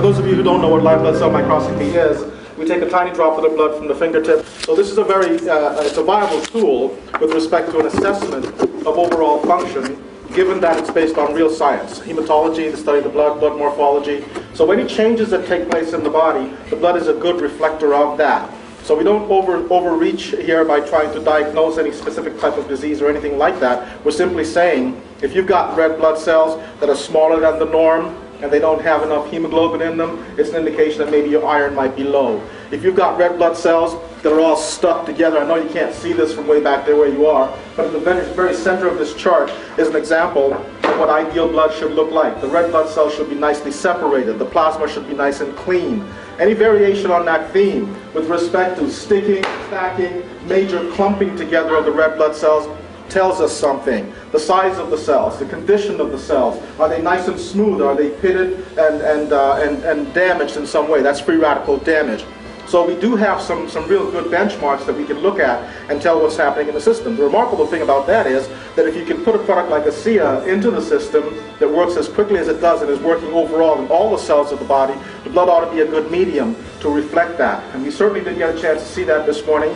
For those of you who don't know what live blood cell microscopy is, we take a tiny droplet of blood from the fingertip. So this is a very, it's a viable tool with respect to an assessment of overall function, given that it's based on real science. Hematology, the study of the blood morphology. So any changes that take place in the body, the blood is a good reflector of that. So we don't overreach here by trying to diagnose any specific type of disease or anything like that. We're simply saying, if you've got red blood cells that are smaller than the norm, and they don't have enough hemoglobin in them, it's an indication that maybe your iron might be low. If you've got red blood cells that are all stuck together, I know you can't see this from way back there where you are, but at the very center of this chart is an example of what ideal blood should look like. The red blood cells should be nicely separated. The plasma should be nice and clean. Any variation on that theme with respect to sticking, stacking, major clumping together of the red blood cells tells us something. The size of the cells, the condition of the cells. Are they nice and smooth? Are they pitted and damaged in some way? That's free radical damage. So we do have some real good benchmarks that we can look at and tell what's happening in the system. The remarkable thing about that is that if you can put a product like ASEA into the system that works as quickly as it does and is working overall in all the cells of the body, the blood ought to be a good medium to reflect that. And we certainly didn't get a chance to see that this morning.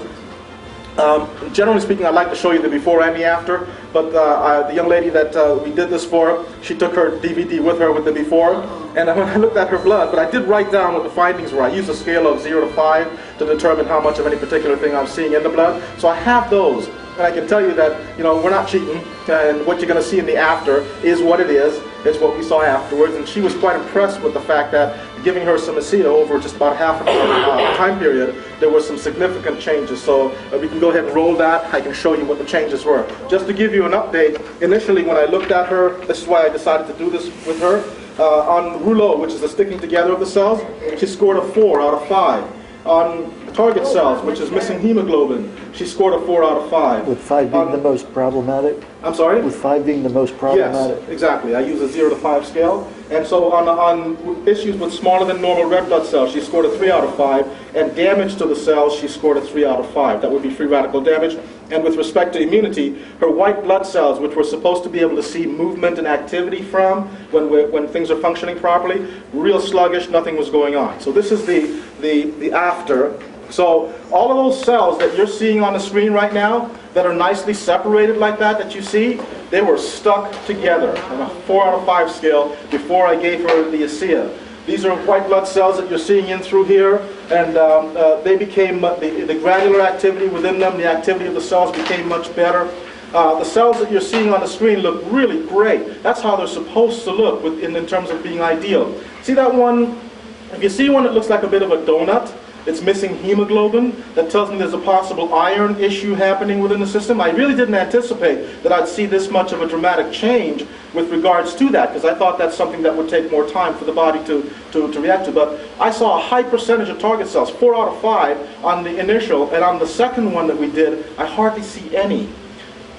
Generally speaking, I'd like to show you the before and the after, but the young lady that we did this for, she took her DVD with her with the before, and when I looked at her blood, but I did write down what the findings were. I used a scale of 0 to 5 to determine how much of any particular thing I'm seeing in the blood, so I have those, and I can tell you that, you know, we're not cheating, and what you're going to see in the after is what it is. It's what we saw afterwards, and she was quite impressed with the fact that giving her some ASEA over just about half an hour time period, there were some significant changes. So we can go ahead and roll that. I can show you what the changes were. Just to give you an update, initially when I looked at her, this is why I decided to do this with her, on rouleau, which is the sticking together of the cells, she scored a 4 out of 5. On target cells, which is missing hemoglobin, she scored a 4 out of 5. With 5 being the most problematic? I'm sorry? With 5 being the most problematic? Yes, exactly. I use a 0 to 5 scale. And so on issues with smaller than normal red blood cells, she scored a 3 out of 5. And damage to the cells, she scored a 3 out of 5. That would be free radical damage. And with respect to immunity, her white blood cells, which we're supposed to be able to see movement and activity from when things are functioning properly, real sluggish, nothing was going on. So this is the after. So all of those cells that you're seeing on the screen right now that are nicely separated like that you see, they were stuck together on a 4 out of 5 scale before I gave her the ASEA. These are white blood cells that you're seeing in through here, and they became, the granular activity within them, the activity of the cells became much better. The cells that you're seeing on the screen look really great. That's how they're supposed to look in terms of being ideal. See that one? If you see one that looks like a bit of a donut, it's missing hemoglobin. That tells me there's a possible iron issue happening within the system. I really didn't anticipate that I'd see this much of a dramatic change with regards to that, because I thought that's something that would take more time for the body to react to. But I saw a high percentage of target cells, 4 out of 5 on the initial, and on the second one that we did, I hardly see any.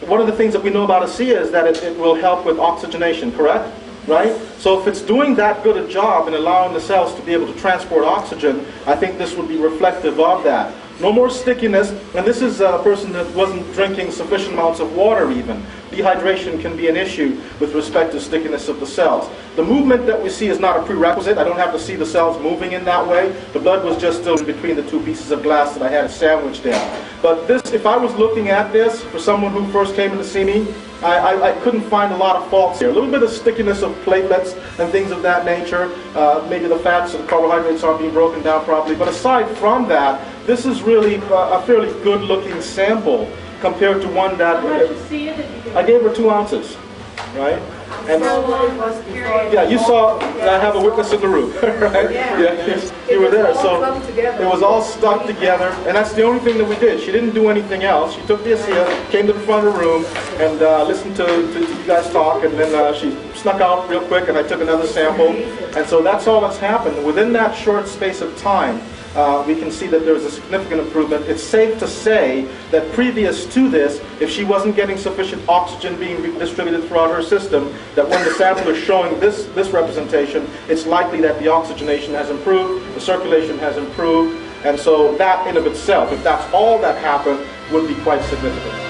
One of the things that we know about ASEA is that it will help with oxygenation, correct? Right? So if it's doing that good a job in allowing the cells to be able to transport oxygen, I think this would be reflective of that. No more stickiness, and this is a person that wasn't drinking sufficient amounts of water even. Dehydration can be an issue with respect to stickiness of the cells. The movement that we see is not a prerequisite. I don't have to see the cells moving in that way. The blood was just still in between the two pieces of glass that I had sandwiched in. But this, if I was looking at this for someone who first came in to see me, I couldn't find a lot of faults here. A little bit of stickiness of platelets and things of that nature. Maybe the fats and carbohydrates aren't being broken down properly. But aside from that, this is really a fairly good-looking sample compared to one that... I gave her 2 ounces, right? And yeah, you saw, I have a witness in the room, right? Yeah, you were there. So it was all stuck together, and that's the only thing that we did. She didn't do anything else. She took the ASEA, came to the front of the room, and listened to you guys talk, and then she snuck out real quick, and I took another sample. And so that's all that's happened. Within that short space of time, we can see that there's a significant improvement. It's safe to say that previous to this, if she wasn't getting sufficient oxygen being distributed throughout her system, that when the sample is showing this representation, it's likely that the oxygenation has improved, the circulation has improved, and so that in of itself, if that's all that happened, would be quite significant.